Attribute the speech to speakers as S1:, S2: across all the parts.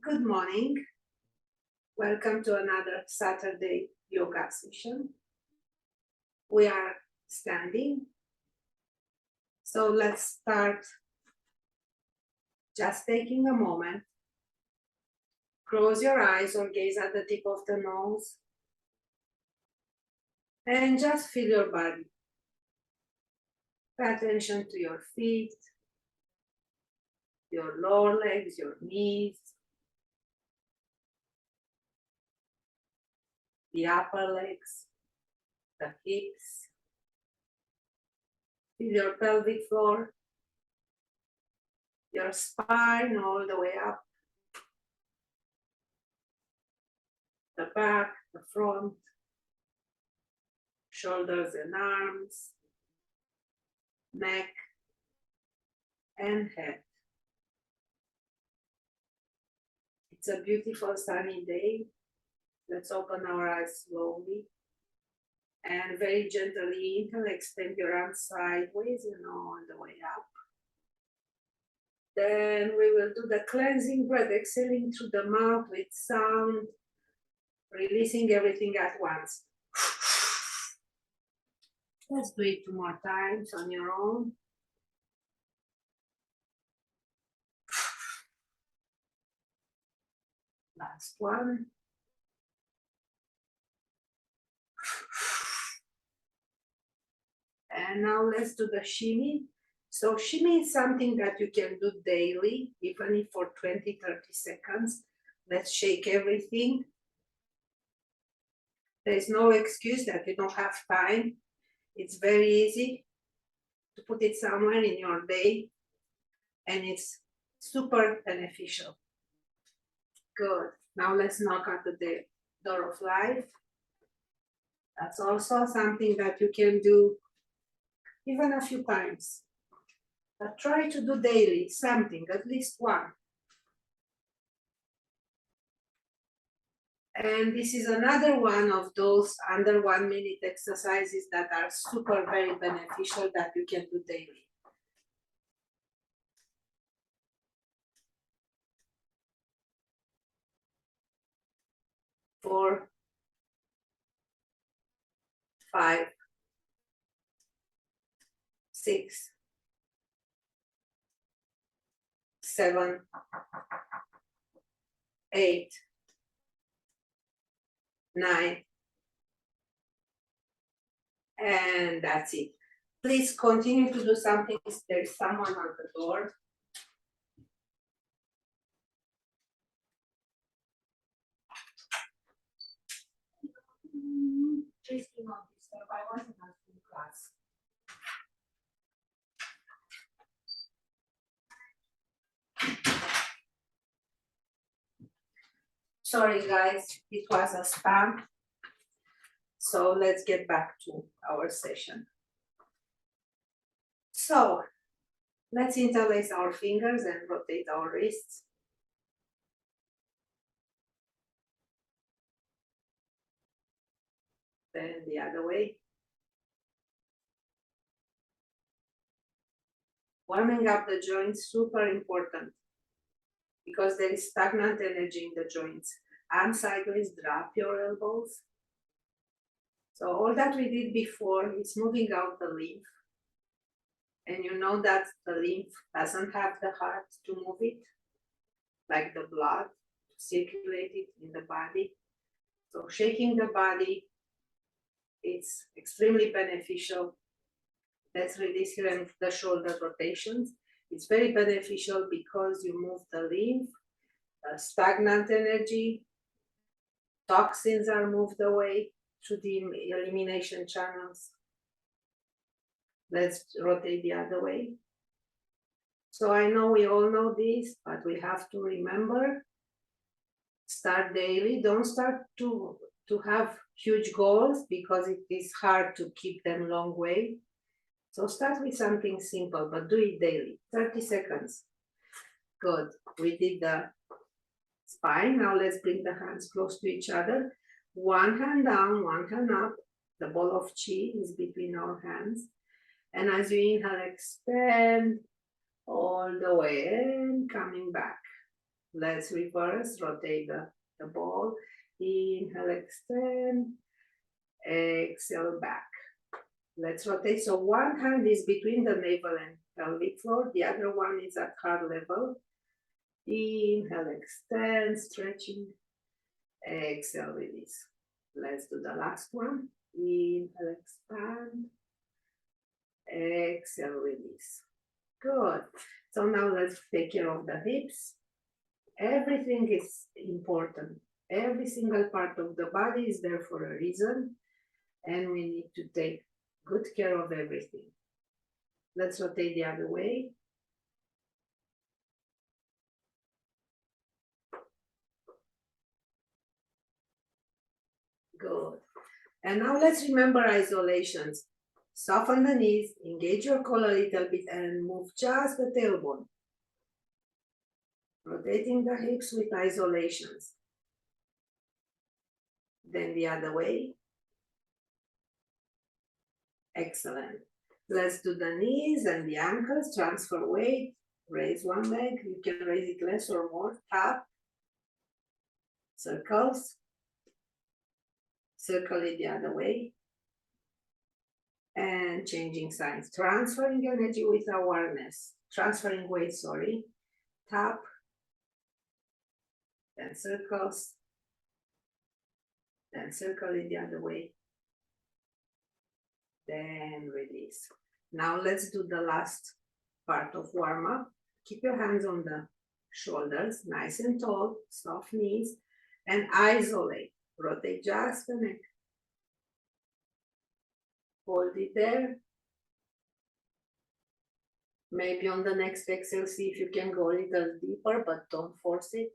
S1: Good morning. Welcome to another Saturday yoga session. We are standing. So let's start just taking a moment. Close your eyes or gaze at the tip of the nose. And just feel your body. Pay attention to your feet, your lower legs, your knees, the upper legs, the hips. Feel your pelvic floor, your spine all the way up, the back, the front, shoulders and arms, neck and head. It's a beautiful sunny day. Let's open our eyes slowly and very gently inhale, extend your arms sideways and all the way up. Then we will do the cleansing breath, exhaling through the mouth with sound, releasing everything at once. Let's do it 2 more times on your own. Last one. And now let's do the shimmy. So shimmy is something that you can do daily, even if for 20, 30 seconds. Let's shake everything. There's no excuse that you don't have time. It's very easy to put it somewhere in your day, and it's super beneficial. Good. Now let's knock at the door of life. That's also something that you can do even a few times. But try to do daily something, at least one. And this is another one of those under 1 minute exercises that are super very beneficial that you can do daily. Four, 5, 6, 7, 8, 9, and that's it. Please continue to do something if there's someone at the door. Please do not disturb. I want to have in class. Sorry guys, it was a spam. So let's get back to our session. So let's interlace our fingers and rotate our wrists. Then the other way. Warming up the joints, super important, because there is stagnant energy in the joints. Arms sideways, drop your elbows. So all that we did before is moving out the lymph. And you know that the lymph doesn't have the heart to move it, like the blood, to circulate it in the body. So shaking the body, it's extremely beneficial. Let's release here and the shoulder rotations. It's very beneficial because you move the lymph, stagnant energy, toxins are moved away through the elimination channels. Let's rotate the other way. So I know we all know this, but we have to remember, start daily. Don't start to have huge goals because it is hard to keep them long way. So start with something simple, but do it daily, 30 seconds. Good, we did the spine. Now let's bring the hands close to each other. One hand down, one hand up. The ball of chi is between our hands. And as you inhale, expand all the way and coming back. Let's reverse, rotate the ball. Inhale, extend, exhale, back. Let's rotate. So one hand is between the navel and pelvic floor, the other one is at heart level. Inhale, extend, stretching, exhale, release. Let's do the last one. Inhale, expand, exhale, release. Good. So now let's take care of the hips. Everything is important. Every single part of the body is there for a reason, and we need to take good care of everything. Let's rotate the other way. Good. And now let's remember isolations. Soften the knees, engage your core a little bit, and move just the tailbone. Rotating the hips with isolations. Then the other way. Excellent. Let's do the knees and the ankles, transfer weight, raise one leg, you can raise it less or more, tap, circles, circle it the other way, and changing sides, transferring energy with awareness, transferring weight, sorry, tap, then circles, then circle it the other way, then release. Now let's do the last part of warm up. Keep your hands on the shoulders, nice and tall, soft knees, and isolate. Rotate just the neck. Hold it there. Maybe on the next exhale, see if you can go a little deeper, but don't force it.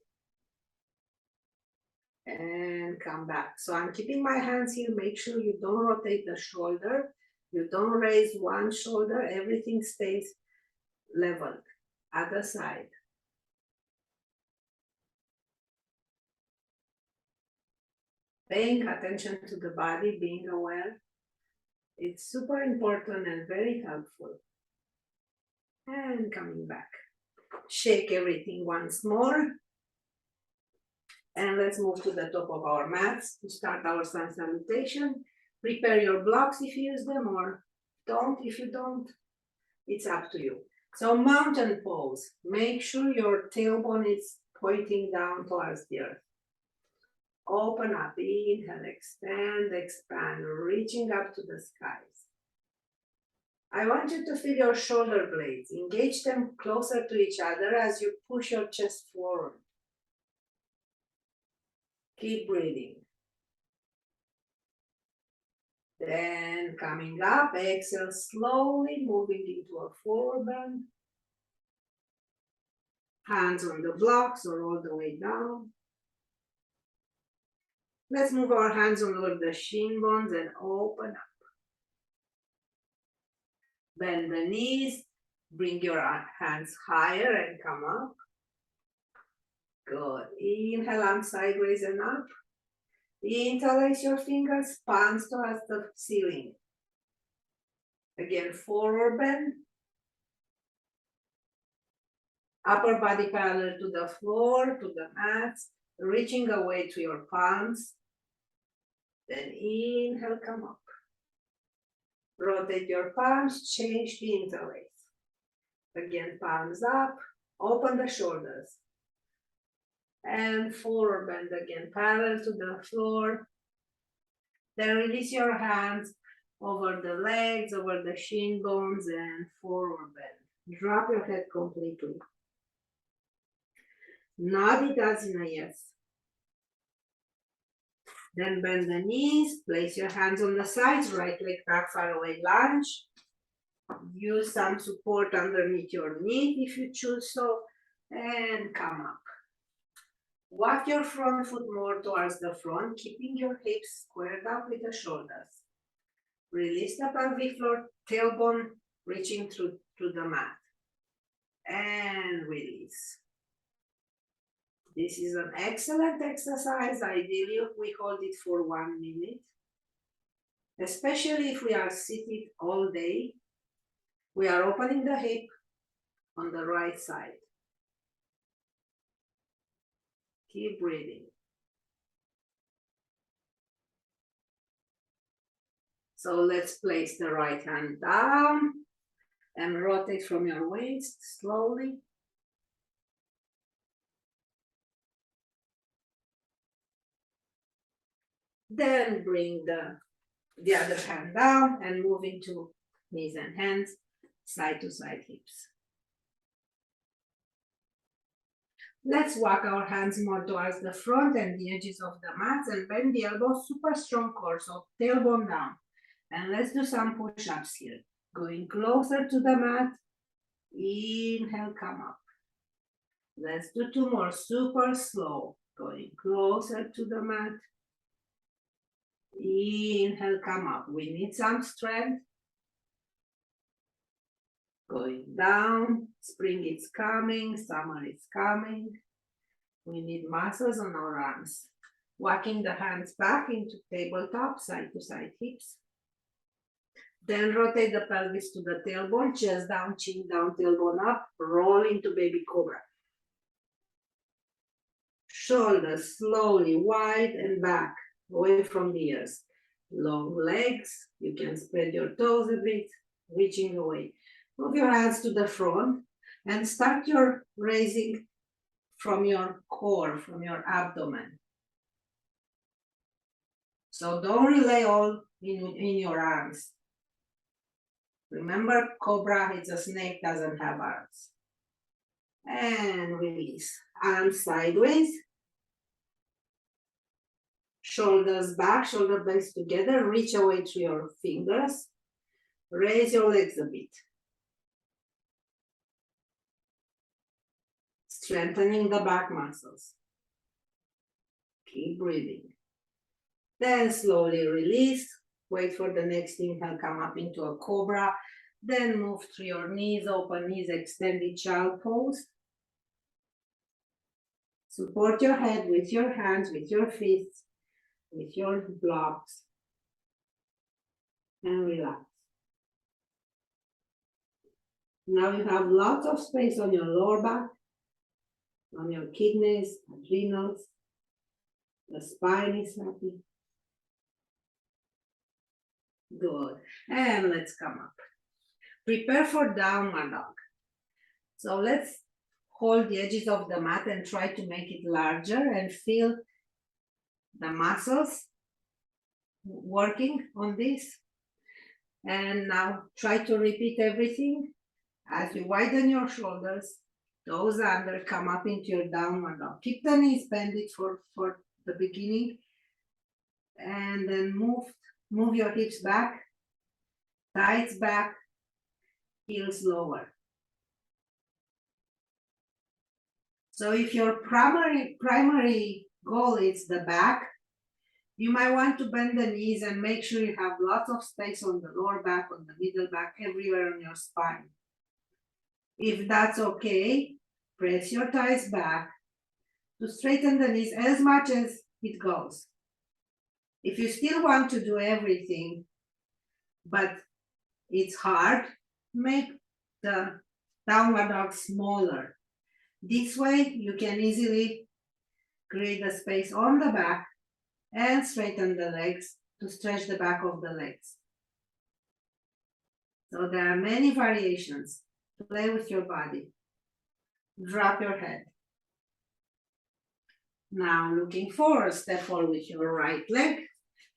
S1: And come back. So I'm keeping my hands here. Make sure you don't rotate the shoulder. You don't raise one shoulder. Everything stays leveled. Other side. Paying attention to the body, being aware. It's super important and very helpful. And coming back. Shake everything once more. And let's move to the top of our mats to start our sun salutation. Prepare your blocks if you use them, or don't if you don't. It's up to you. So mountain pose. Make sure your tailbone is pointing down towards the earth. Open up, inhale, extend, expand, reaching up to the skies. I want you to feel your shoulder blades. Engage them closer to each other as you push your chest forward. Keep breathing. Then coming up, exhale slowly, moving into a forward bend. Hands on the blocks or all the way down. Let's move our hands on over the shin bones and open up. Bend the knees, bring your hands higher and come up. Good. Inhale, arm sideways and up. Interlace your fingers, palms towards the ceiling. Again, forward bend. Upper body parallel to the floor, to the mats, reaching away to your palms. Then inhale, come up. Rotate your palms, change the interlace. Again, palms up, open the shoulders. And forward bend again, parallel to the floor. Then release your hands over the legs, over the shin bones, and forward bend. Drop your head completely. Nod it as in a yes. Then bend the knees, place your hands on the sides, right leg back, far away lunge. Use some support underneath your knee if you choose so, and come up. Walk your front foot more towards the front, keeping your hips squared up with the shoulders. Release the pelvic floor, tailbone reaching through the mat. And release. This is an excellent exercise. Ideally, we hold it for 1 minute. Especially if we are seated all day. We are opening the hip on the right side. Keep breathing. So let's place the right hand down and rotate from your waist slowly. Then bring the other hand down and move into knees and hands, side to side hips. Let's walk our hands more towards the front and the edges of the mats and bend the elbows, super strong core, so tailbone down. And let's do some push-ups here. Going closer to the mat, inhale, come up. Let's do 2 more, super slow. Going closer to the mat. Inhale, come up. We need some strength. Going down, spring is coming, summer is coming. We need muscles on our arms. Walking the hands back into tabletop, side to side hips. Then rotate the pelvis to the tailbone, chest down, chin down, tailbone up, roll into baby cobra. Shoulders slowly wide and back, away from the ears. Long legs, you can spread your toes a bit, reaching away. Move your hands to the front and start your raising from your core, from your abdomen. So don't rely all in your arms. Remember, cobra, it's a snake, doesn't have arms. And release. Arms sideways. Shoulders back, shoulder blades together. Reach away to your fingers. Raise your legs a bit. Strengthening the back muscles. Keep breathing. Then slowly release. Wait for the next inhale, come up into a cobra. Then move through your knees, open knees, extended child pose. Support your head with your hands, with your feet, with your blocks. And relax. Now you have lots of space on your lower back, on your kidneys, adrenals. The spine is happy. Good. And let's come up. Prepare for downward dog. So let's hold the edges of the mat and try to make it larger and feel the muscles working on this. And now try to repeat everything as you widen your shoulders, toes under, come up into your downward dog. Keep the knees bended for the beginning. And then move your hips back, thighs back, heels lower. So if your primary goal is the back, you might want to bend the knees and make sure you have lots of space on the lower back, on the middle back, everywhere on your spine. If that's okay, press your thighs back to straighten the knees as much as it goes. If you still want to do everything, but it's hard, make the downward dog smaller. This way, you can easily create a space on the back and straighten the legs to stretch the back of the legs. So there are many variations. Play with your body. Drop your head. Now looking forward, step forward with your right leg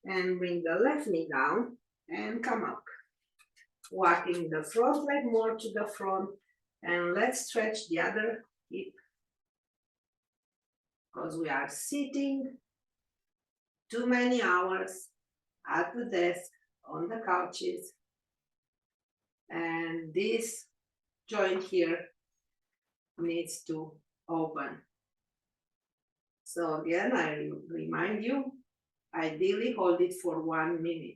S1: and bring the left knee down and come up. Walking the front leg more to the front, and let's stretch the other hip because we are sitting too many hours at the desk, on the couches, and this joint here needs to open. So again, I remind you, ideally hold it for 1 minute,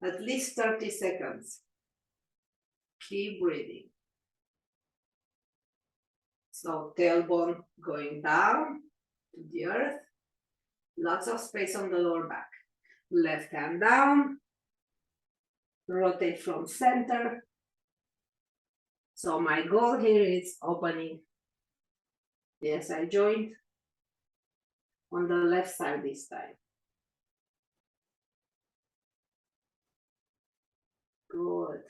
S1: at least 30 seconds. Keep breathing. So tailbone going down to the earth. Lots of space on the lower back. Left hand down. Rotate from center. So my goal here is opening the SI joint On the left side this time. Good.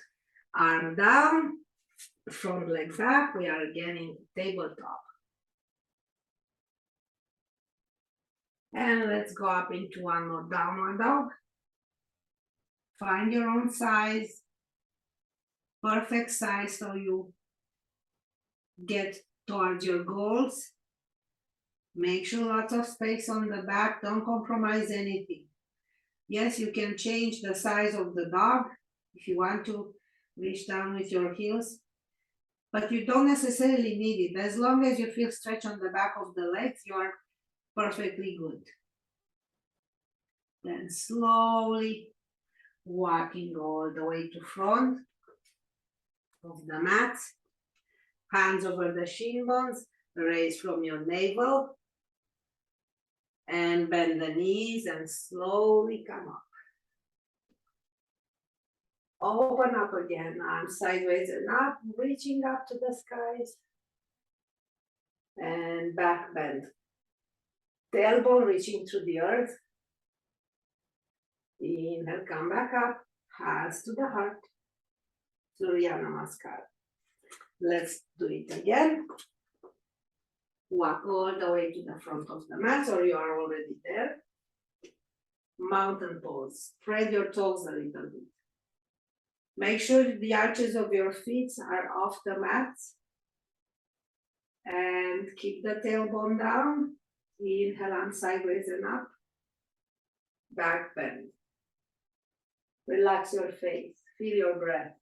S1: Arm down, front leg back. We are again in tabletop. And let's go up into one more downward dog. Find your own size, perfect size so you get towards your goals. Make sure lots of space on the back, don't compromise anything. Yes, you can change the size of the dog if you want to reach down with your heels, but you don't necessarily need it. As long as you feel stretch on the back of the legs, you are perfectly good. Then slowly walking all the way to front of the mat, hands over the shin bones, raise from your navel, and bend the knees and slowly come up. Open up again, arms sideways and up, reaching up to the skies. And back bend. Tailbone reaching through the earth. Inhale, come back up, hands to the heart. Surya Namaskar. Let's do it again. Walk all the way to the front of the mat, or you are already there. Mountain pose. Spread your toes a little bit. Make sure the arches of your feet are off the mat. And keep the tailbone down. Inhale, arms sideways and up. Back bend. Relax your face. Feel your breath.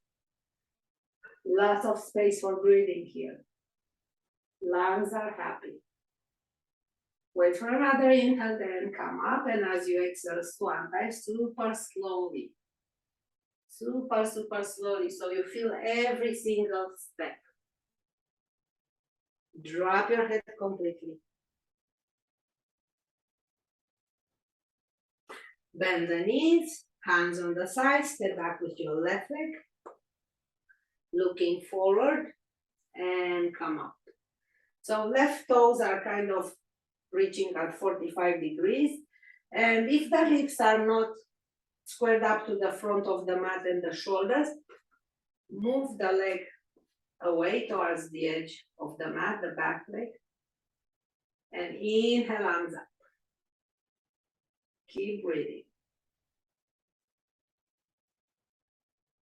S1: Lots of space for breathing here. Lungs are happy. Wait for another inhale, then come up, and as you exhale, swan dive super slowly. Super slowly, so you feel every single step. Drop your head completely. Bend the knees, hands on the side, step back with your left leg. Looking forward and come up. So left toes are kind of reaching at 45 degrees. And if the hips are not squared up to the front of the mat and the shoulders, move the leg away towards the edge of the mat, the back leg. And inhale, arms up. Keep breathing.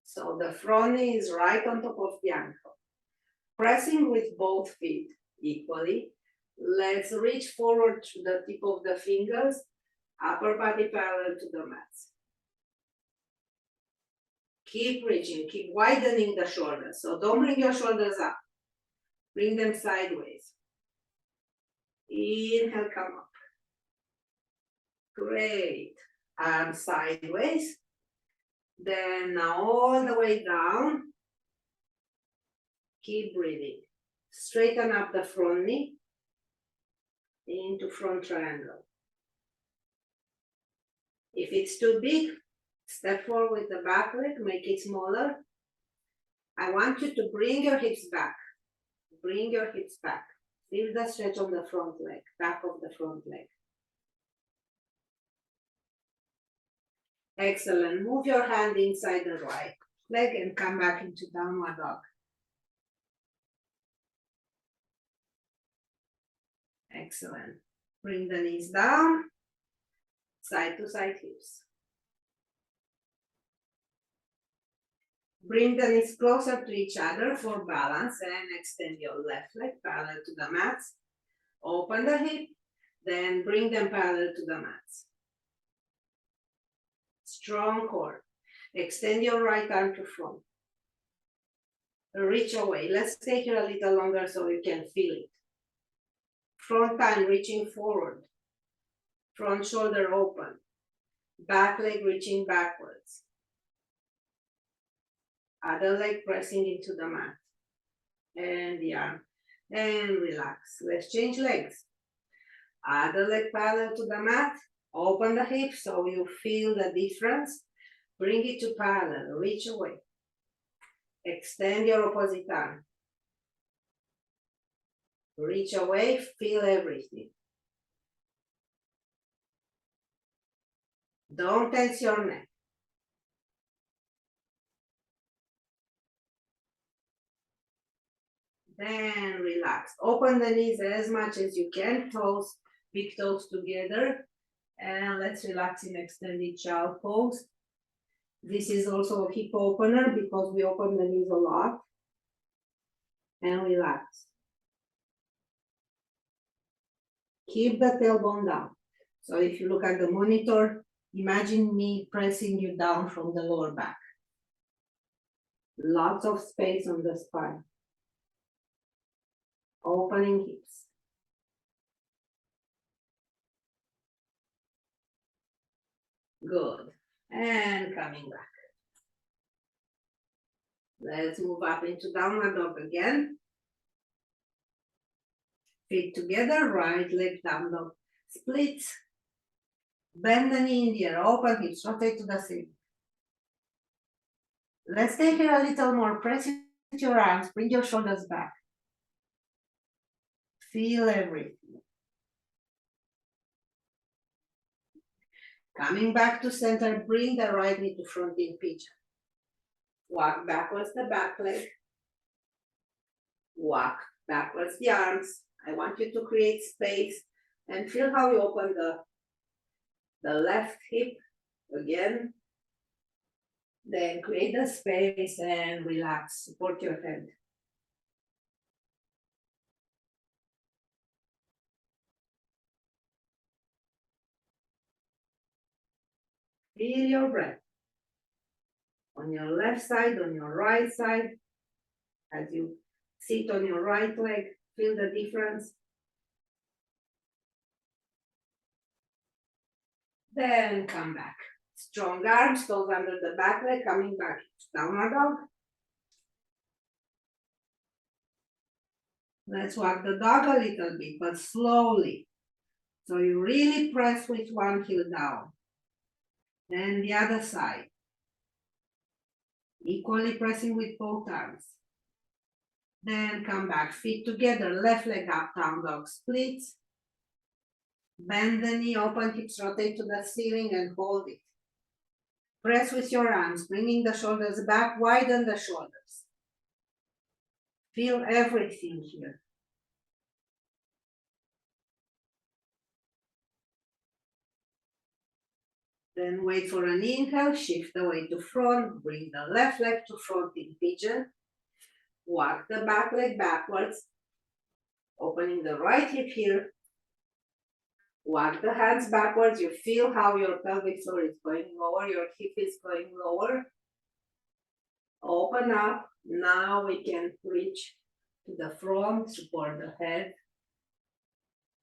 S1: So the front knee is right on top of the ankle. Pressing with both feet equally. Let's reach forward to the tip of the fingers, upper body parallel to the mat. Keep reaching, keep widening the shoulders. So don't bring your shoulders up. Bring them sideways. Inhale, come up. Great. Arms sideways. Then now all the way down. Keep breathing. Straighten up the front knee into front triangle. If it's too big, step forward with the back leg, make it smaller. I want you to bring your hips back. Bring your hips back. Feel the stretch on the front leg, back of the front leg. Excellent. Move your hand inside the right leg and come back into downward dog. Excellent. Bring the knees down, side to side hips. Bring the knees closer to each other for balance and extend your left leg parallel to the mat. Open the hip, then bring them parallel to the mat. Strong core. Extend your right arm to front. Reach away. Let's stay here a little longer so you can feel it. Front arm reaching forward. Front shoulder open. Back leg reaching backwards. Other leg pressing into the mat. And the arm. And relax. Let's change legs. Other leg parallel to the mat. Open the hips so you feel the difference. Bring it to parallel. Reach away. Extend your opposite arm. Reach away. Feel everything. Don't tense your neck. Then relax. Open the knees as much as you can, toes, big toes together. And let's relax in extended child pose. This is also a hip opener because we open the knees a lot. And relax. Keep the tailbone down. So if you look at the monitor, imagine me pressing you down from the lower back. Lots of space on the spine. Opening hips. Good. And coming back. Let's move up into downward dog again. Feet together, right leg down dog. Split. Bend the knee in the air, open hips, rotate to the ceiling. Let's stay here a little more. Press with your arms, bring your shoulders back. Feel everything. Coming back to center, bring the right knee to front in pigeon. Walk backwards the back leg. Walk backwards the arms. I want you to create space and feel how you open the left hip again. Then create the space and relax. Support your head. Feel your breath. On your left side, on your right side. As you sit on your right leg, feel the difference. Then come back. Strong arms, toes under the back leg, coming back. Downward dog. Let's walk the dog a little bit, but slowly. So you really press with one heel down. Then the other side. Equally pressing with both arms. Then come back, feet together, left leg up, down dog, split. Bend the knee, open hips, rotate to the ceiling and hold it. Press with your arms, bringing the shoulders back, widen the shoulders. Feel everything here. Then wait for an inhale, shift the weight to front, bring the left leg to front in pigeon. Walk the back leg backwards, opening the right hip here. Walk the hands backwards, you feel how your pelvic floor is going lower, your hip is going lower. Open up, now we can reach to the front, support the head,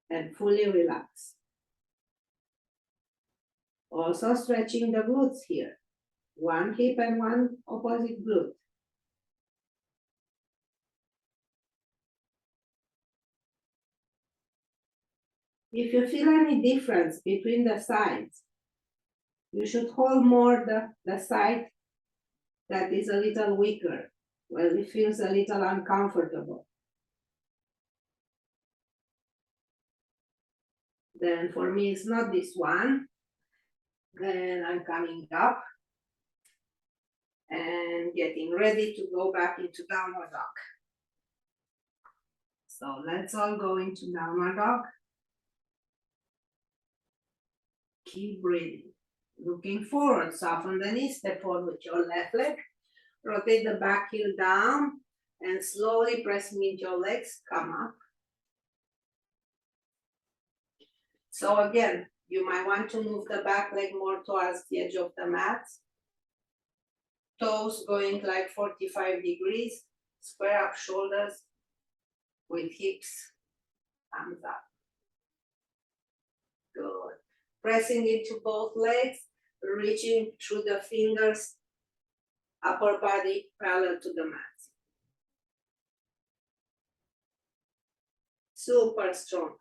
S1: and fully relax. Also stretching the glutes here. One hip and one opposite glute. If you feel any difference between the sides, you should hold more the side that is a little weaker, where it feels a little uncomfortable. Then for me, it's not this one. Then I'm coming up and getting ready to go back into downward dog. So let's all go into downward dog. Keep breathing. Looking forward, soften the knee, step forward with your left leg. Rotate the back heel down and slowly pressing into your legs, come up. So again, you might want to move the back leg more towards the edge of the mat. Toes going like 45 degrees. Square up shoulders with hips, thumbs up. Good. Pressing into both legs, reaching through the fingers, upper body parallel to the mat. Super strong.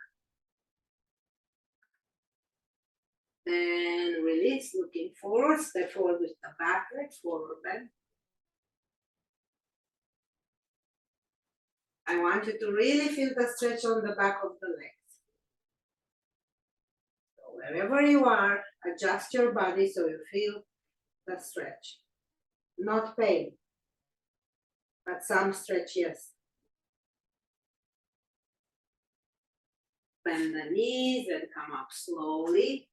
S1: And release, looking forward, step forward with the back leg, forward bend. I want you to really feel the stretch on the back of the legs. So wherever you are, Adjust your body so you feel the stretch. Not pain, but some stretch, yes. Bend the knees and come up slowly.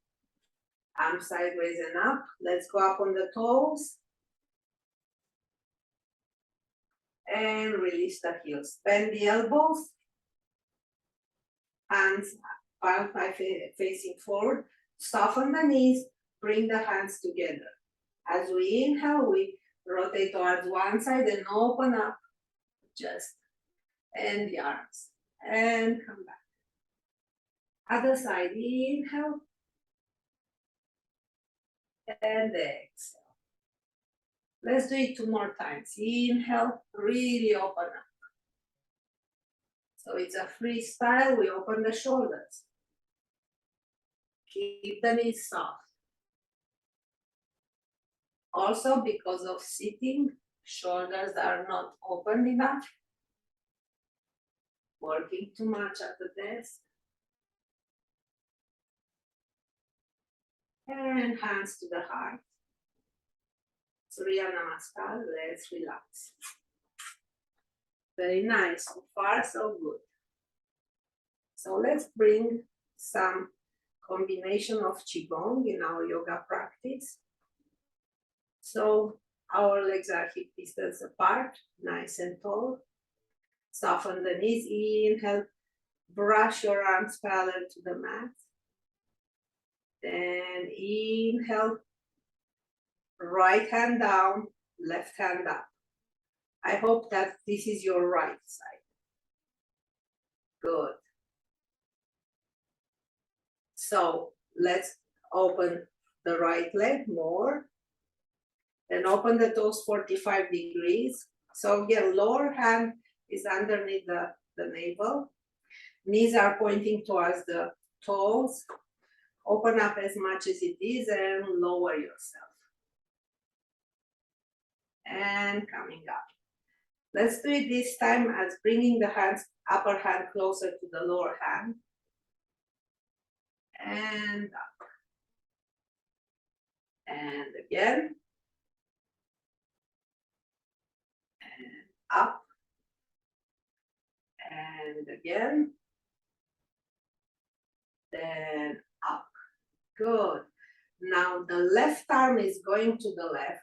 S1: Arms sideways and up. Let's go up on the toes. And release the heels. Bend the elbows. Hands, palm facing forward. Soften the knees. Bring the hands together. As we inhale, we rotate towards one side and open up. Just and the arms. And come back. Other side. Inhale. And exhale. Let's do it 2 more times. Inhale, really open up. So it's a freestyle, we open the shoulders. Keep the knees soft. Also, because of sitting, shoulders are not open enough. Working too much at the desk. And hands to the heart. Surya Namaskar, let's relax. Very nice, so far so good. So let's bring some combination of Qigong in our yoga practice. So our legs are hip distance apart, nice and tall. Soften the knees, inhale, brush your arms parallel to the mat. Then inhale, right hand down, left hand up. I hope that this is your right side. Good. So let's open the right leg more. Then open the toes 45 degrees. So again, lower hand is underneath the navel. Knees are pointing towards the toes. Open up as much as it is and lower yourself. And coming up. Let's do it this time as bringing the hands, upper hand closer to the lower hand. And up. And again. And up. And again. Then up. Good. Now the left arm is going to the left.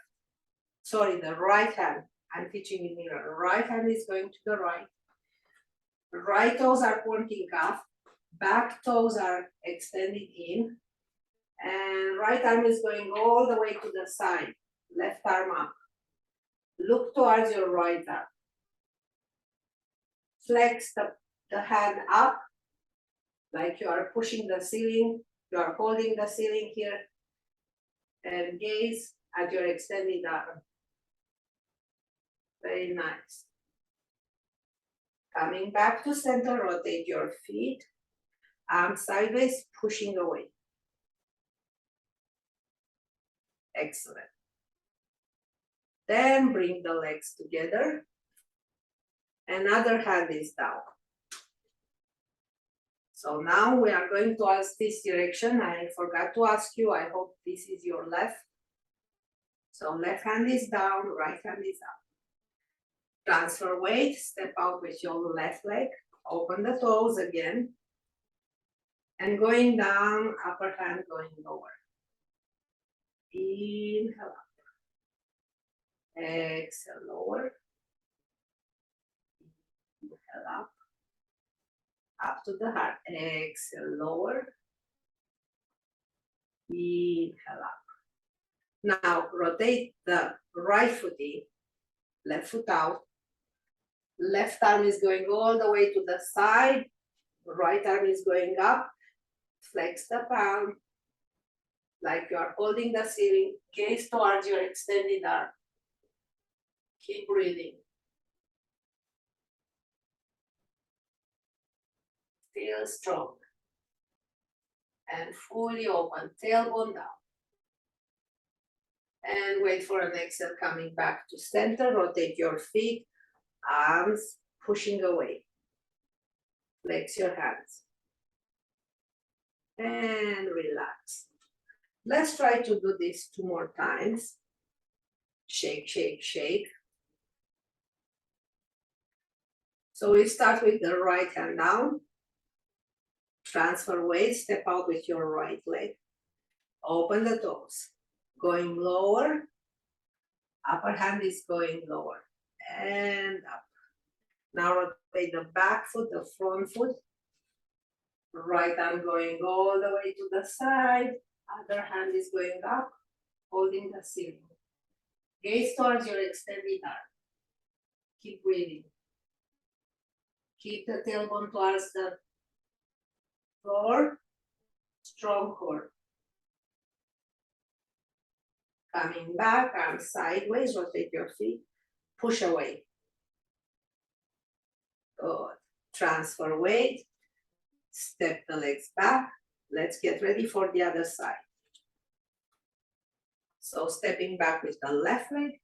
S1: Sorry, the right hand. I'm teaching in mirror. Right hand is going to the right. Right toes are pointing up. Back toes are extended in. And right arm is going all the way to the side. Left arm up. Look towards your right arm. Flex the hand up like you are pushing the ceiling. You are holding the ceiling here. And gaze at your extended arm. Very nice. Coming back to center, rotate your feet. Arms sideways, pushing away. Excellent. Then bring the legs together. Another hand is down. So now we are going to ask this direction. I forgot to ask you, I hope this is your left. So left hand is down, right hand is up. Transfer weight, step out with your left leg, open the toes again. And going down, upper hand going lower. Inhale up. Exhale lower. Inhale up. Up to the heart. Exhale lower. Inhale up. Now rotate the right foot in, left foot out. Left arm is going all the way to the side. Right arm is going up. Flex the palm like you are holding the ceiling. Gaze towards your extended arm. Keep breathing. Feel strong. And fully open, tailbone down. And wait for an exhale, coming back to center. Rotate your feet, arms pushing away. Flex your hands. And relax. Let's try to do this 2 more times. Shake, shake, shake. So we start with the right hand down. Transfer weight, step out with your right leg. Open the toes. Going lower. Upper hand is going lower. And up. Now rotate the back foot, the front foot. Right arm going all the way to the side. Other hand is going up, holding the ceiling. Gaze towards your extended arm. Keep breathing. Keep the tailbone towards the floor. Strong core. Coming back, arms sideways, rotate your feet. Push away. Good. Transfer weight. Step the legs back. Let's get ready for the other side. So stepping back with the left leg.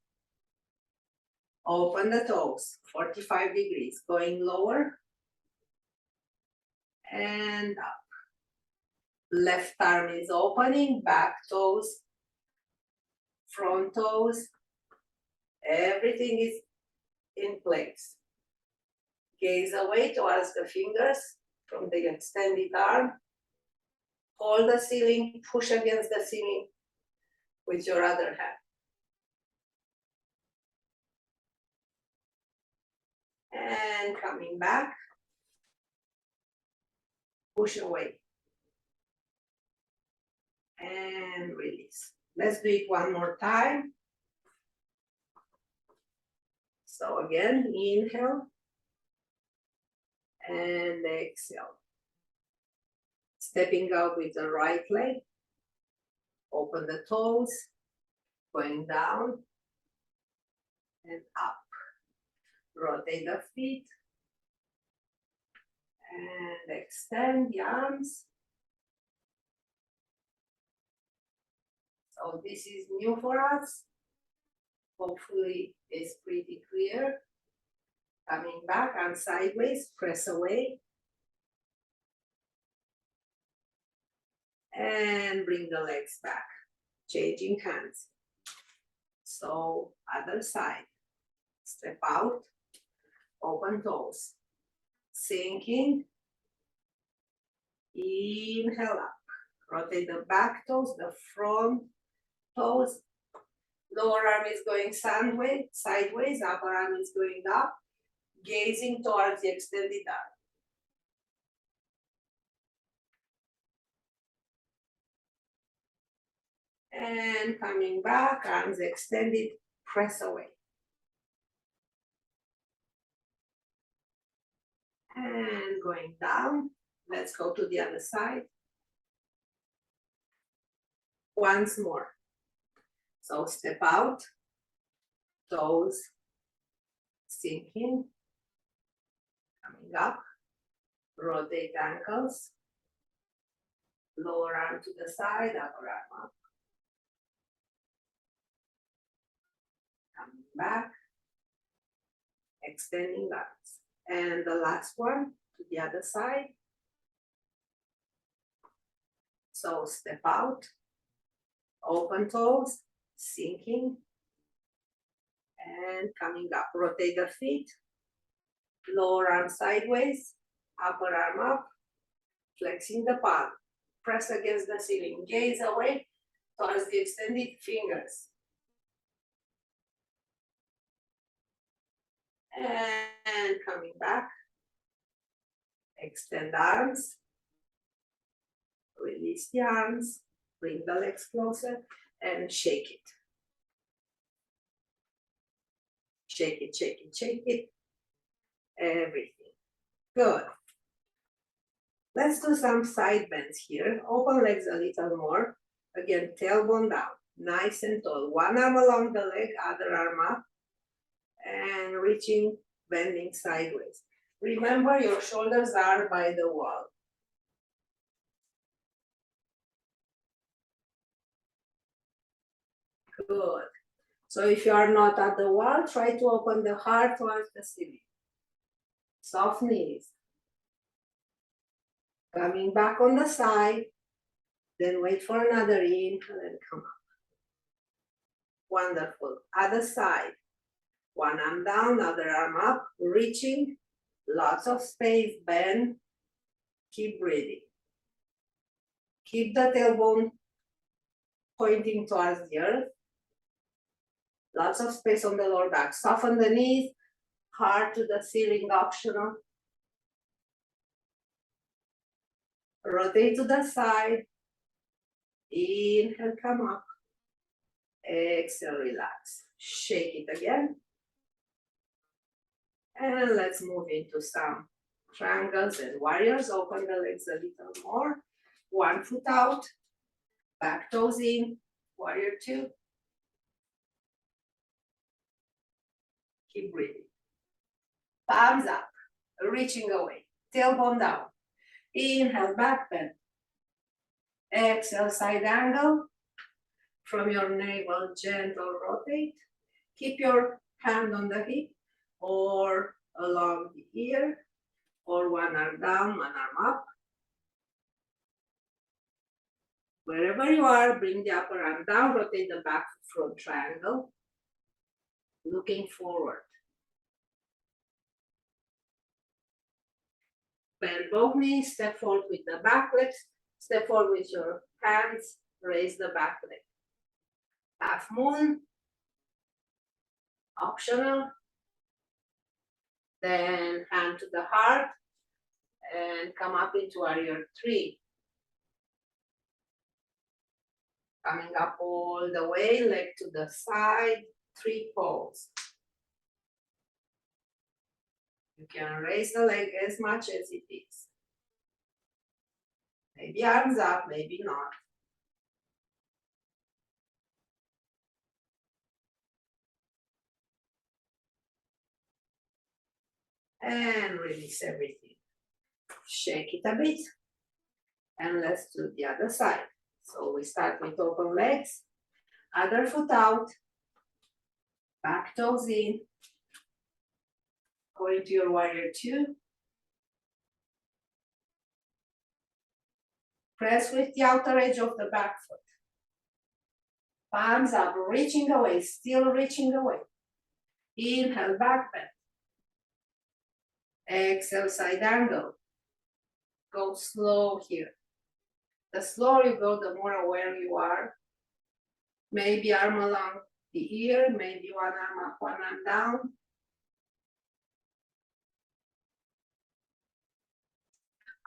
S1: Open the toes, 45 degrees, going lower and up. Left arm is opening, back toes, front toes, everything is in place. Gaze away towards the fingers from the extended arm. Hold the ceiling, push against the ceiling with your other hand. And coming back, push away. And release. Let's do it one more time. So again, inhale and exhale. Stepping out with the right leg. Open the toes, going down and up. Rotate the feet and extend the arms. So this is new for us. Hopefully it's pretty clear. Coming back and sideways, press away. And bring the legs back, changing hands. So other side, step out, open toes, sinking, inhale up, rotate the back toes, the front toes, lower arm is going sideways, upper arm is going up, gazing towards the extended arm. And coming back, arms extended, press away. And going down, let's go to the other side. Once more. So step out, toes sinking, coming up, rotate ankles, lower arm to the side, upper arm up. Coming back, extending arms. And the last one to the other side. So step out, open toes, sinking, and coming up. Rotate the feet, lower arm sideways, upper arm up, flexing the palm. Press against the ceiling, gaze away towards the extended fingers. And coming back, extend arms, release the arms, bring the legs closer and shake it. Shake it, shake it, shake it, everything. Good. Let's do some side bends here. Open legs a little more. Again, tailbone down, nice and tall. One arm along the leg, other arm up. And reaching, bending sideways. Remember, your shoulders are by the wall. Good. So if you are not at the wall, try to open the heart towards the ceiling. Soft knees. Coming back on the side. Then wait for another inhale and come up. Wonderful. Other side. One arm down, other arm up, reaching. Lots of space, bend. Keep breathing. Keep the tailbone pointing towards the earth. Lots of space on the lower back. Soften the knees, heart to the ceiling, optional. Rotate to the side. Inhale, come up. Exhale, relax. Shake it again. And let's move into some triangles and warriors. Open the legs a little more. One foot out. Back toes in. Warrior two. Keep breathing. Palms up. Reaching away. Tailbone down. Inhale, back bend. Exhale, side angle. From your navel, gentle rotate. Keep your hand on the hip or along the ear, or one arm down, one arm up. Wherever you are, bring the upper arm down, rotate the back front triangle, looking forward. Bend both knees, step forward with the back legs, step forward with your hands, raise the back leg. Half moon, optional. Then hand to the heart and come up into warrior three. Coming up all the way, leg to the side, three pose. You can raise the leg as much as it is. Maybe arms up, maybe not. And release everything. Shake it a bit. And let's do the other side. So we start with open legs, other foot out, back toes in, go into your warrior two. Press with the outer edge of the back foot. Palms up, reaching away, still reaching away. Inhale, back bend. Exhale, side angle. Go slow here. The slower you go, the more aware you are. Maybe arm along the ear, maybe one arm up, one arm down.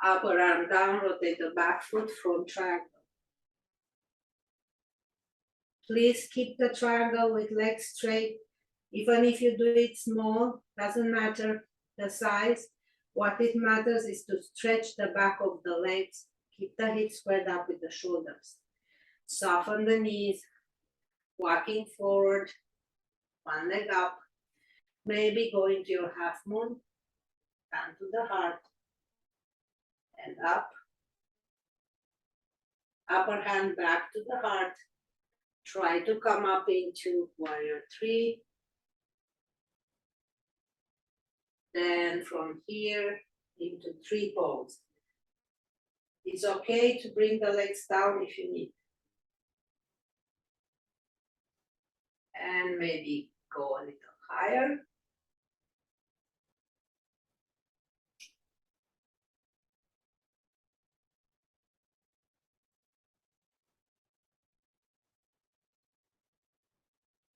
S1: Upper arm down, rotate the back foot, front triangle. Please keep the triangle with legs straight. Even if you do it small, doesn't matter the size. What it matters is to stretch the back of the legs. Keep the hips squared up with the shoulders. Soften the knees, walking forward, one leg up. Maybe go into your half moon, down to the heart, and up. Upper hand back to the heart. Try to come up into warrior three. Then from here into three pose. It's okay to bring the legs down if you need. And maybe go a little higher.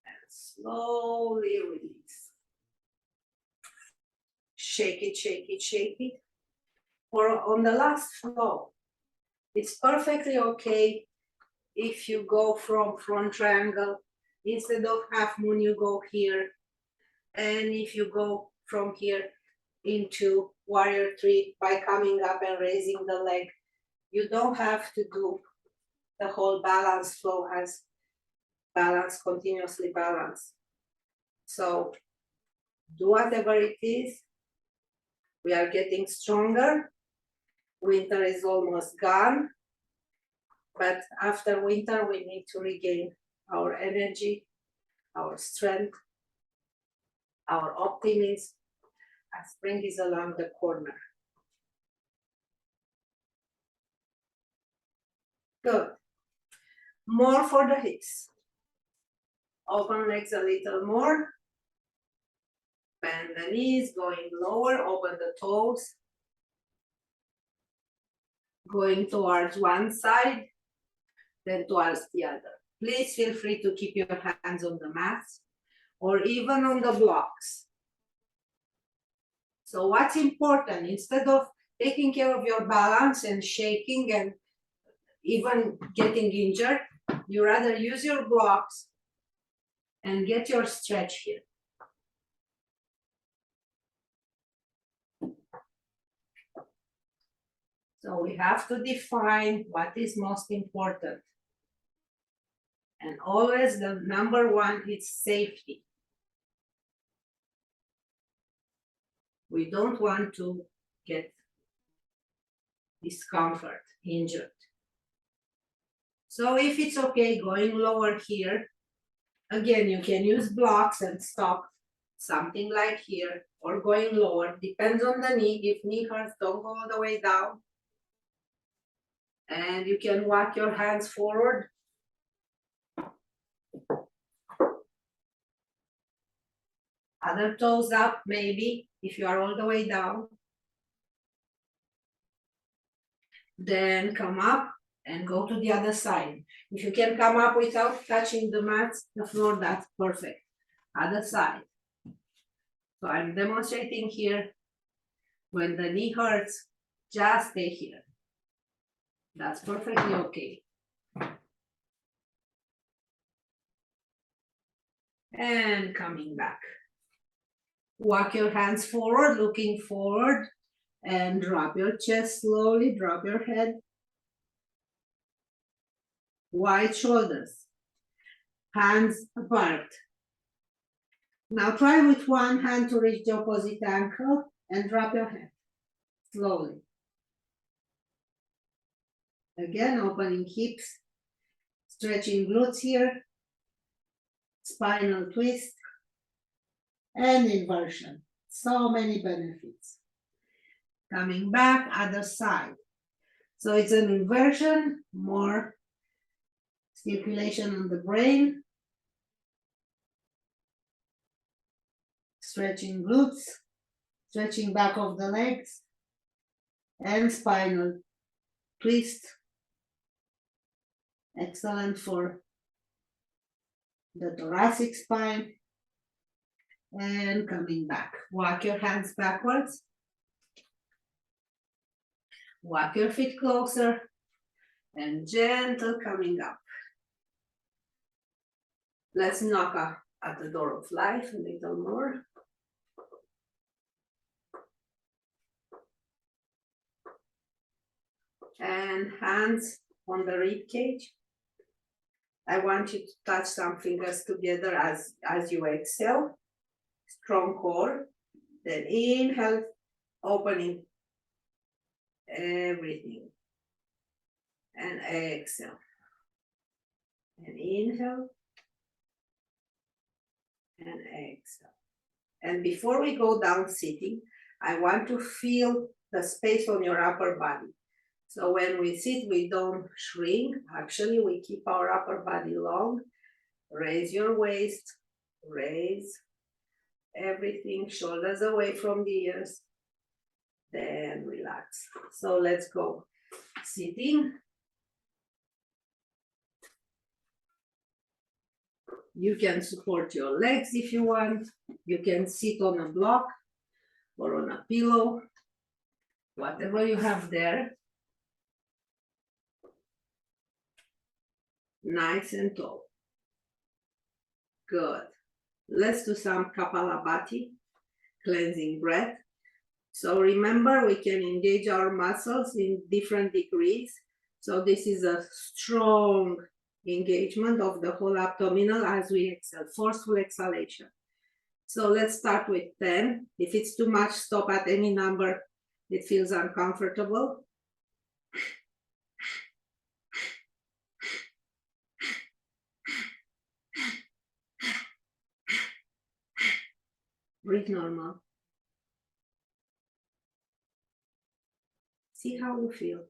S1: And slowly release. Shake it, shake it, shake it. Or on the last flow, it's perfectly okay if you go from front triangle. Instead of half moon, you go here. And if you go from here into warrior three by coming up and raising the leg, you don't have to do the whole balance flow as balance, continuously balance. So do whatever it is. We are getting stronger. Winter is almost gone. But after winter, we need to regain our energy, our strength, our optimism, as spring is along the corner. Good. More for the hips. Open legs a little more. Bend the knees, going lower, open the toes. Going towards one side, then towards the other. Please feel free to keep your hands on the mat or even on the blocks. So what's important, instead of taking care of your balance and shaking and even getting injured, you rather use your blocks and get your stretch here. So we have to define what is most important. And always the number one is safety. We don't want to get discomfort, injured. So if it's okay going lower here, again, you can use blocks and stop something like here, or going lower, depends on the knee. If knee hurts, don't go all the way down. And you can walk your hands forward. Other toes up, maybe, if you are all the way down. Then come up and go to the other side. If you can come up without touching the mat, the floor, that's perfect. Other side. So I'm demonstrating here. When the knee hurts, just stay here. That's perfectly okay. And coming back. Walk your hands forward, looking forward, and drop your chest slowly, drop your head. Wide shoulders, hands apart. Now try with one hand to reach the opposite ankle and drop your head slowly. Again, opening hips, stretching glutes here, spinal twist, and inversion. So many benefits. Coming back, other side. So it's an inversion, more circulation on the brain. Stretching glutes, stretching back of the legs, and spinal twist. Excellent for the thoracic spine. And coming back. Walk your hands backwards. Walk your feet closer. And gentle coming up. Let's knock at the door of life a little more. And hands on the rib cage. I want you to touch some fingers together as you exhale. Strong core. Then inhale, opening everything. And exhale. And inhale. And exhale. And before we go down sitting, I want to feel the space on your upper body. So when we sit, we don't shrink. Actually, we keep our upper body long. Raise your waist, raise everything, shoulders away from the ears. Then relax. So let's go. Sitting. You can support your legs if you want. You can sit on a block or on a pillow, whatever you have there. Nice and tall. Good. Let's do some Kapalabhati, cleansing breath. So remember, we can engage our muscles in different degrees. So this is a strong engagement of the whole abdominal as we exhale, forceful exhalation. So let's start with 10. If it's too much, stop at any number it feels uncomfortable. Breathe normal. See how you feel.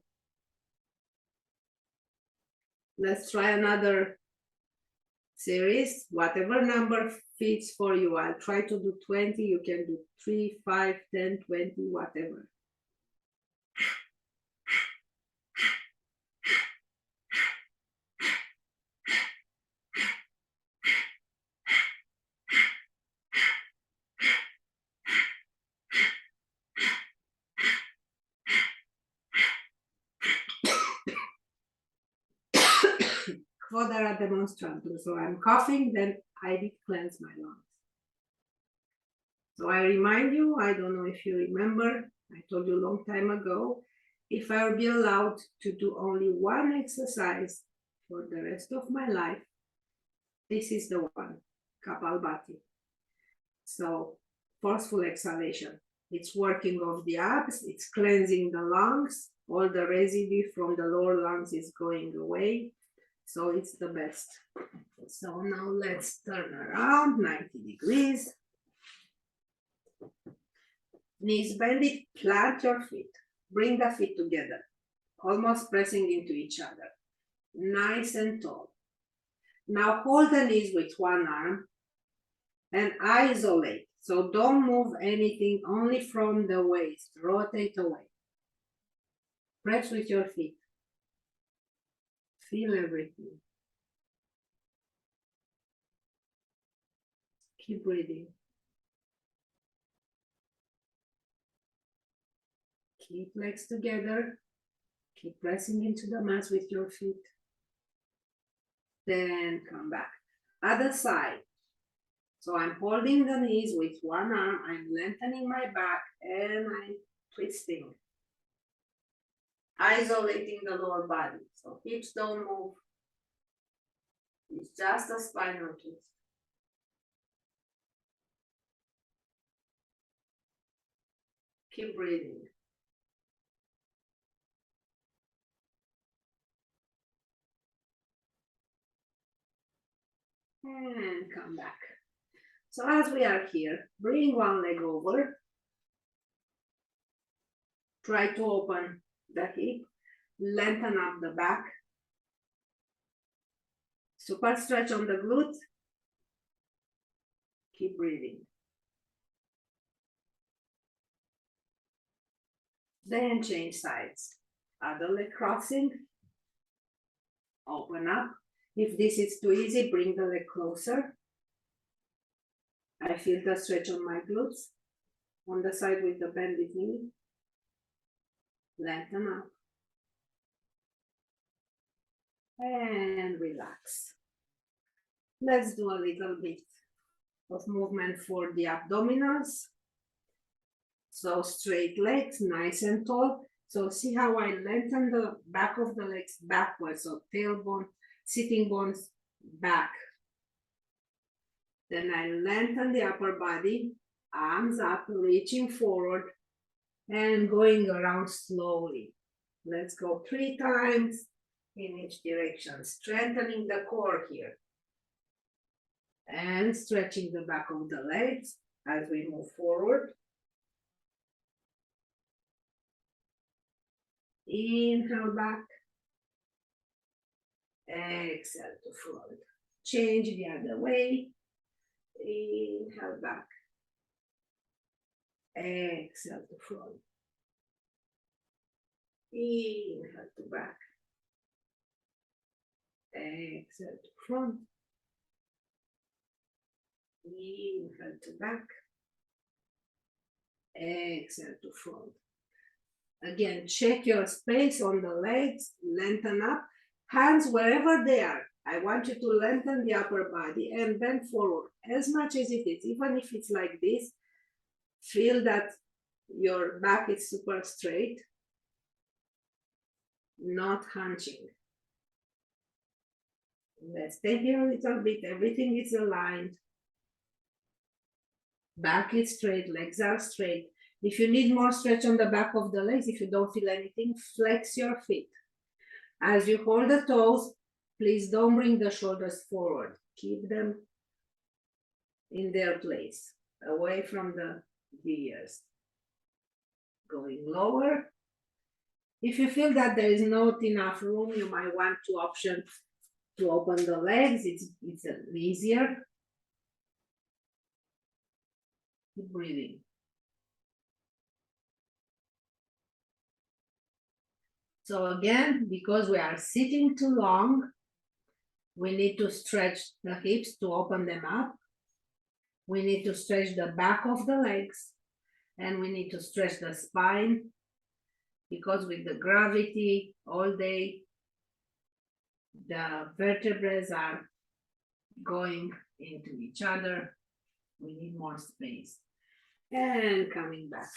S1: Let's try another series, whatever number fits for you. I'll try to do 20, you can do 3, 5, 10, 20, whatever. Quodera demonstrantum. So I'm coughing, then I did cleanse my lungs. So I remind you, I don't know if you remember, I told you a long time ago, if I will be allowed to do only one exercise for the rest of my life, this is the one, Kapalbhati. So forceful exhalation. It's working off the abs, it's cleansing the lungs, all the residue from the lower lungs is going away. So it's the best. So now let's turn around 90 degrees. Knees bended, plant your feet. Bring the feet together, almost pressing into each other. Nice and tall. Now hold the knees with one arm and isolate. So don't move anything, only from the waist. Rotate away. Press with your feet. Feel everything. Keep breathing. Keep legs together. Keep pressing into the mat with your feet. Then come back. Other side. So I'm holding the knees with one arm. I'm lengthening my back and I'm twisting. Isolating the lower body. So hips don't move. It's just a spinal twist. Keep breathing. And come back. So as we are here, bring one leg over. Try to open the hip. Lengthen up the back. Super stretch on the glutes. Keep breathing. Then change sides. Other leg crossing. Open up. If this is too easy, bring the leg closer. I feel the stretch on my glutes. On the side with the bended knee. Lengthen up. And relax. Let's do a little bit of movement for the abdominals. So straight legs, nice and tall. So see how I lengthen the back of the legs backwards. So tailbone, sitting bones back. Then I lengthen the upper body, arms up, reaching forward and going around slowly. Let's go 3 times in each direction, strengthening the core here. And stretching the back of the legs as we move forward. Inhale back. Exhale to front. Change the other way. Inhale back. Exhale to front. Inhale to back. Exhale to front. Inhale to back. Exhale to front. Again, check your space on the legs, lengthen up. Hands wherever they are. I want you to lengthen the upper body and bend forward as much as it is. Even if it's like this, feel that your back is super straight, not hunching. Let's stay here a little bit. Everything is aligned. Back is straight, legs are straight. If you need more stretch on the back of the legs, if you don't feel anything, flex your feet. As you hold the toes, please don't bring the shoulders forward. Keep them in their place, away from the ears. Going lower. If you feel that there is not enough room, you might want to option to open the legs, it's easier. Keep breathing. So again, because we are sitting too long, we need to stretch the hips to open them up. We need to stretch the back of the legs, and we need to stretch the spine, because with the gravity all day, the vertebrae are going into each other. We need more space. And coming back.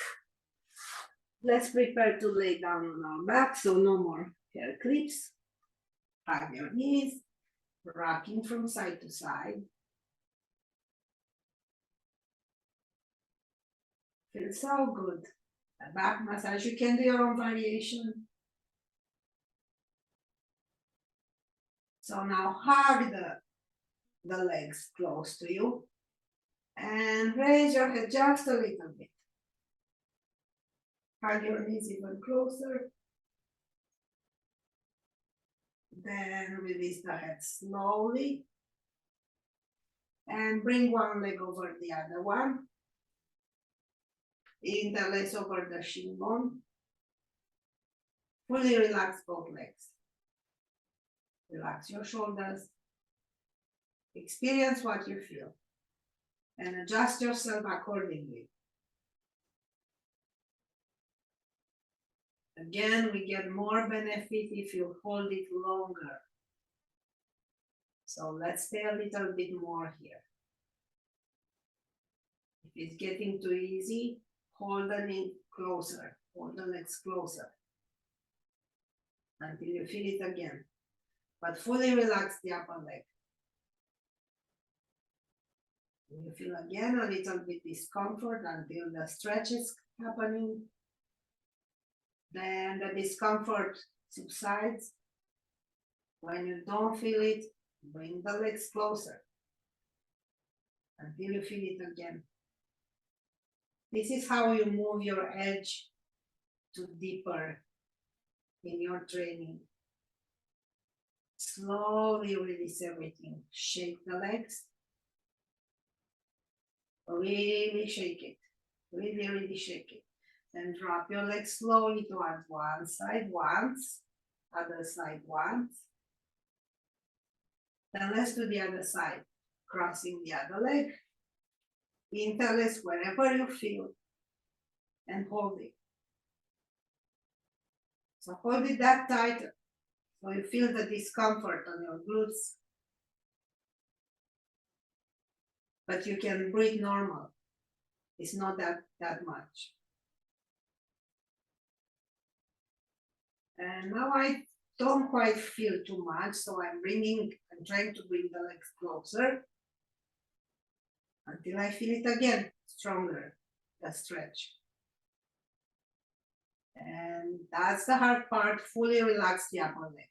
S1: Let's prepare to lay down on our back, so no more hair clips. Hug your knees, rocking from side to side. Feels so good. A back massage, you can do your own variation. So now hug the legs close to you and raise your head just a little bit. Hug your knees even closer. Then release the head slowly and bring one leg over the other one. Interlace over the shin bone. Fully relax both legs. Relax your shoulders. Experience what you feel and adjust yourself accordingly. Again, we get more benefit if you hold it longer. So let's stay a little bit more here. If it's getting too easy, hold the knee closer, hold the legs closer until you feel it again. But fully relax the upper leg. You feel again a little bit discomfort until the stretch is happening. Then the discomfort subsides. When you don't feel it, bring the legs closer until you feel it again. This is how you move your edge to deeper in your training. Slowly release everything. Shake the legs. Really shake it. Really shake it. Then drop your legs slowly towards one side once, other side once. Then let's do the other side. Crossing the other leg. Interlace wherever you feel and hold it. So hold it that tight so you feel the discomfort on your glutes. But you can breathe normal. It's not that much. And now I don't quite feel too much, so I'm trying to bring the legs closer until I feel it again, stronger, the stretch. And that's the hard part, fully relax the upper leg.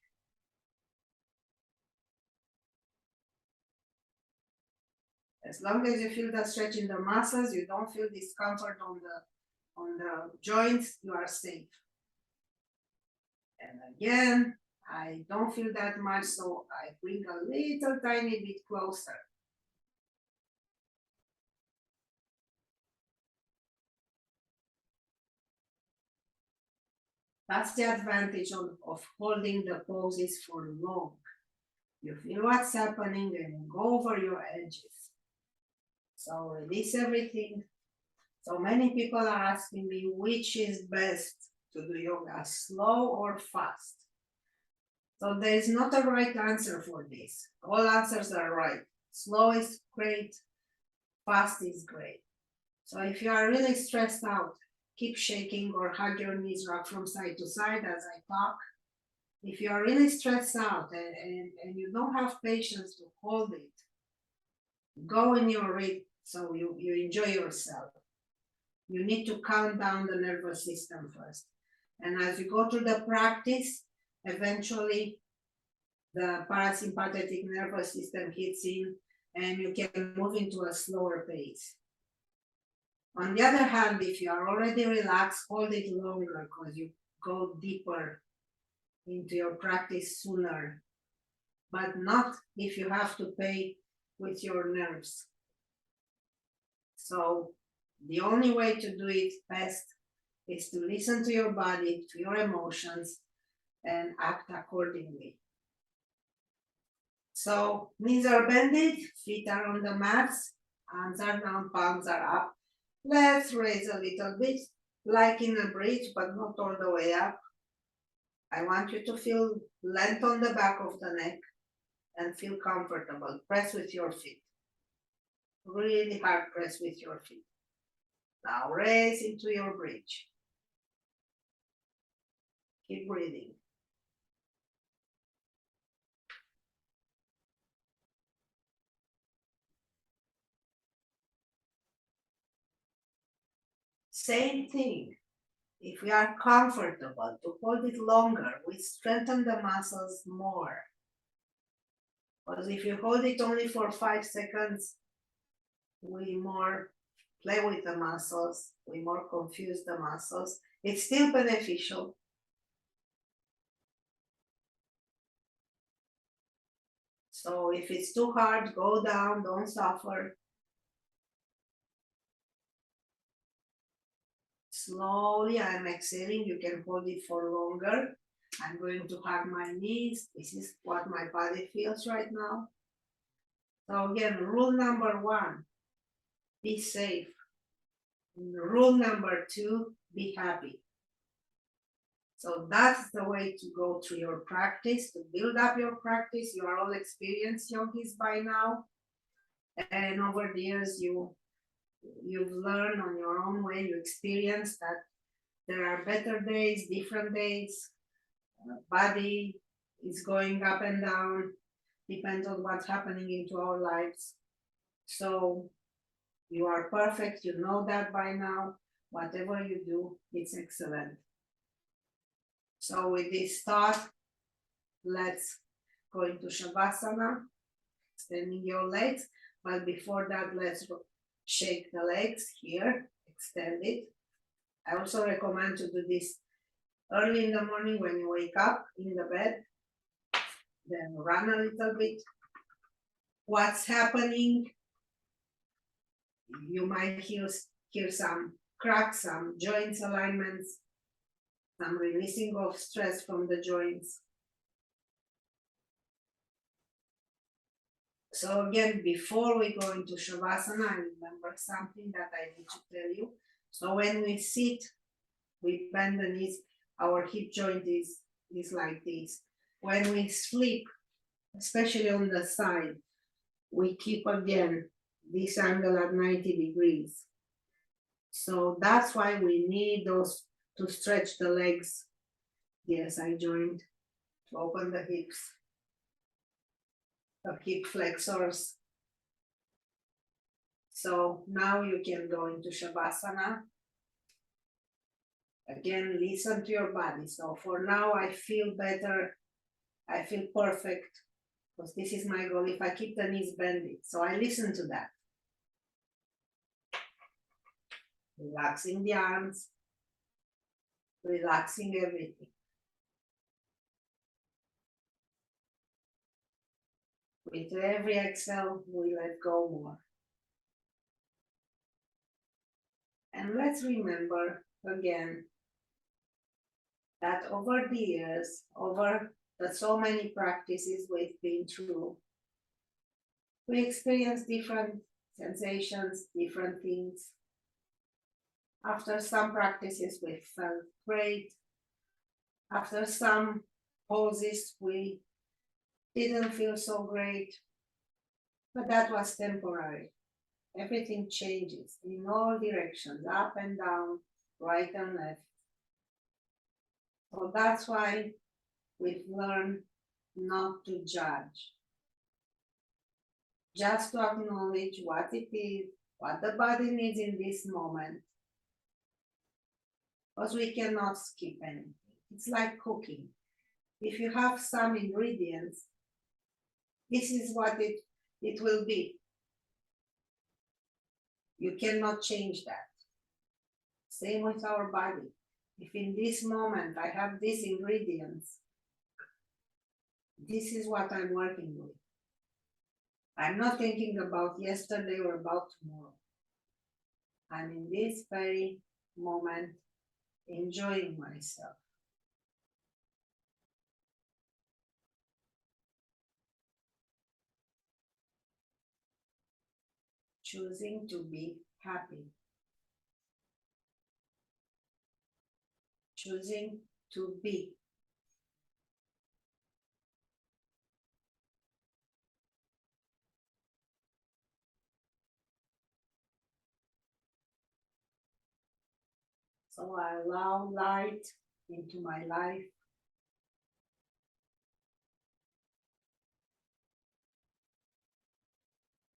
S1: As long as you feel the stretch in the muscles, you don't feel discomfort on the joints, you are safe. And again, I don't feel that much, so I bring a little tiny bit closer. That's the advantage of holding the poses for long. You feel what's happening and you go over your edges. So release everything. So many people are asking me which is best to do yoga, slow or fast. So there is not a right answer for this. All answers are right. Slow is great, fast is great. So if you are really stressed out, keep shaking or hug your knees, rock from side to side as I talk. If you are really stressed out and you don't have patience to hold it, go in your rate so you enjoy yourself. You need to calm down the nervous system first. And as you go through the practice, eventually the parasympathetic nervous system hits in and you can move into a slower pace. On the other hand, if you are already relaxed, hold it longer because you go deeper into your practice sooner but not if you have to pay with your nerves. So the only way to do it best is to listen to your body, to your emotions, and act accordingly. So knees are bended, feet are on the mats, arms are down, palms are up. Let's raise a little bit, like in a bridge, but not all the way up. I want you to feel length on the back of the neck and feel comfortable. Press with your feet. Really hard press with your feet. Now raise into your bridge. Keep breathing. Same thing. If we are comfortable to hold it longer, we strengthen the muscles more. Because if you hold it only for 5 seconds, we more play with the muscles, we more confuse the muscles. It's still beneficial. So if it's too hard, go down, don't suffer. Slowly, I'm exhaling. You can hold it for longer. I'm going to hug my knees. This is what my body feels right now. So again, rule number 1, be safe. Rule number 2, be happy. So that's the way to go through your practice, to build up your practice. You are all experienced yogis by now. And over the years, you've learned on your own way, you experience that there are better days, different days. Body is going up and down, depends on what's happening into our lives. So you are perfect, you know that by now. Whatever you do, it's excellent. So with this thought, let's go into Shavasana, extending your legs. But before that, let's shake the legs here, extend it. I also recommend to do this early in the morning when you wake up in the bed, then run a little bit. What's happening? You might hear some cracks, some joints alignments, some releasing of stress from the joints. So again, before we go into Shavasana, I remember something that I need to tell you. So when we sit, we bend the knees, our hip joint is like this. When we sleep, especially on the side, we keep again this angle at 90 degrees. So that's why we need those to stretch the legs, the SI joint, to open the hips, the hip flexors. So now you can go into Shavasana. Again, listen to your body. So for now, I feel better. I feel perfect because this is my goal. If I keep the knees bended, so I listen to that. Relaxing the arms, relaxing everything. With every exhale, we let go more. And let's remember again that over the years, over the so many practices we've been through, we experience different sensations, different things. After some practices, we felt great. After some poses, we didn't feel so great, but that was temporary. Everything changes in all directions, up and down, right and left. So that's why we've learned not to judge, just to acknowledge what it is, what the body needs in this moment, because we cannot skip anything. It's like cooking. If you have some ingredients, this is what it will be. You cannot change that. Same with our body. If in this moment I have these ingredients, This is what I'm working with. I'm not thinking about yesterday or about tomorrow. I'm in this very moment enjoying myself. Choosing to be happy. Choosing to be. So I allow light into my life.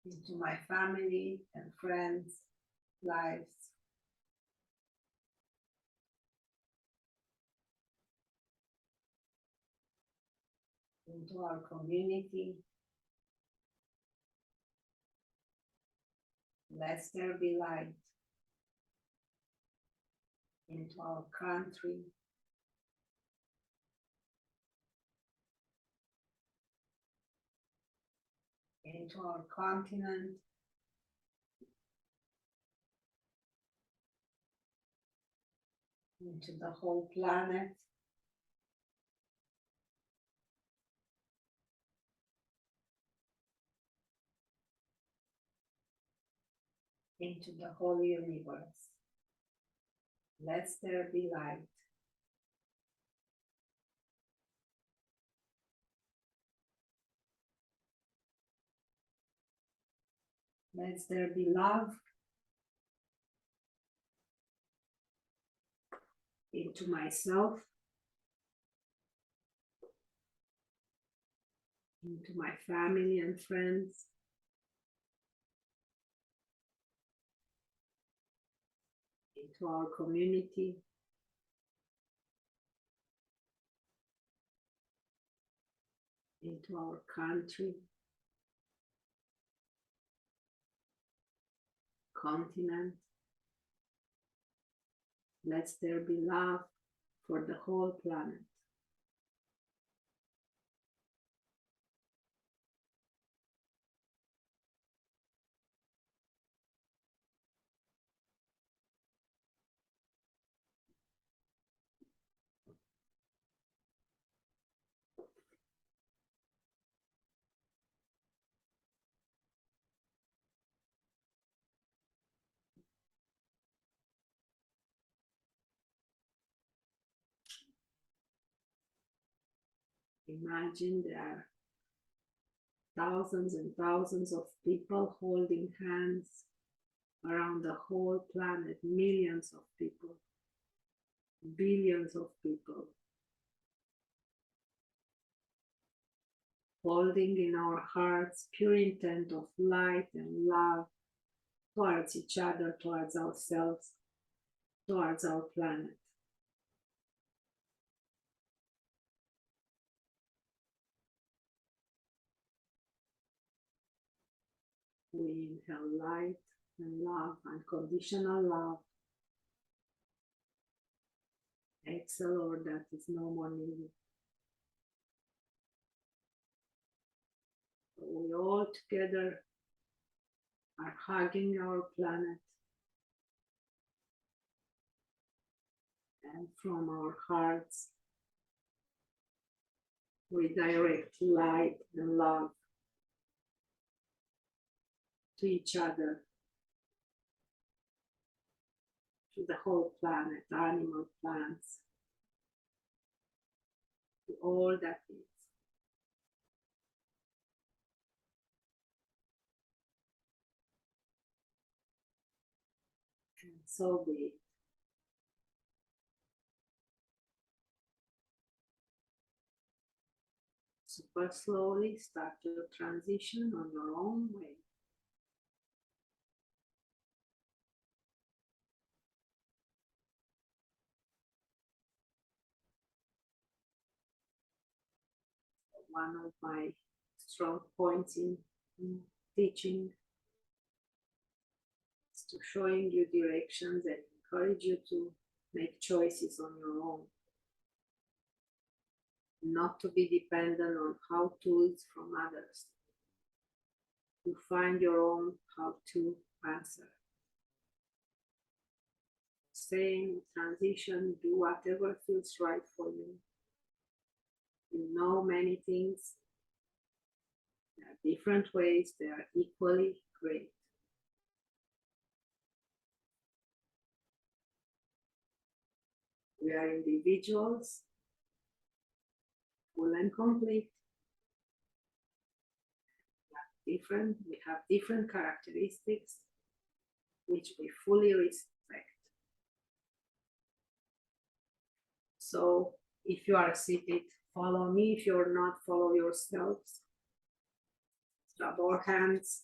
S1: Into my family and friends' lives. Into our community. Let there be light into our country. Into our continent. Into the whole planet. Into the whole universe. Let there be light. Let there be love into myself, into my family and friends, into our community, into our country, continent. Let there be love for the whole planet. Imagine there are thousands and thousands of people holding hands around the whole planet, millions of people, billions of people, holding in our hearts pure intent of light and love towards each other, towards ourselves, towards our planet. We inhale light and love, unconditional love. Exhale, or that is no more needed. So we all together are hugging our planet, and from our hearts we direct light and love to each other, to the whole planet, animal, plants, to all that is. And so be it. Super slowly start your transition on your own way. One of my strong points in teaching is to showing you directions and encourage you to make choices on your own. not to be dependent on how-tos from others, to find your own how-to answer. Stay in transition, do whatever feels right for you. You know many things. There are different ways, they are equally great. We are individuals, full and complete. We have different characteristics, which we fully respect. So if you are seated, follow me. If you're not, follow yourselves. Rub our hands.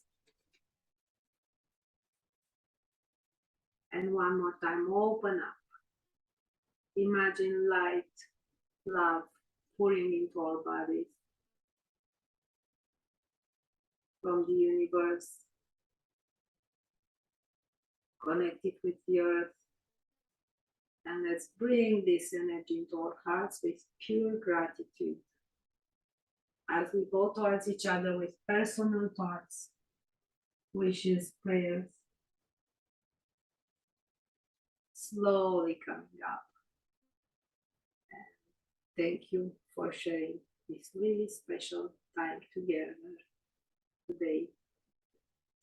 S1: And one more time, open up. Imagine light, love pouring into our bodies from the universe, connected with the earth. And let's bring this energy into our hearts with pure gratitude as we go towards each other with personal thoughts, wishes, prayers. Slowly coming up. And thank you for sharing this really special time together today.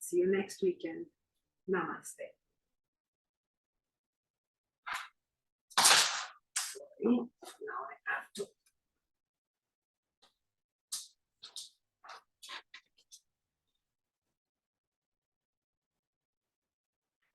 S1: See you next weekend. Namaste. Sorry.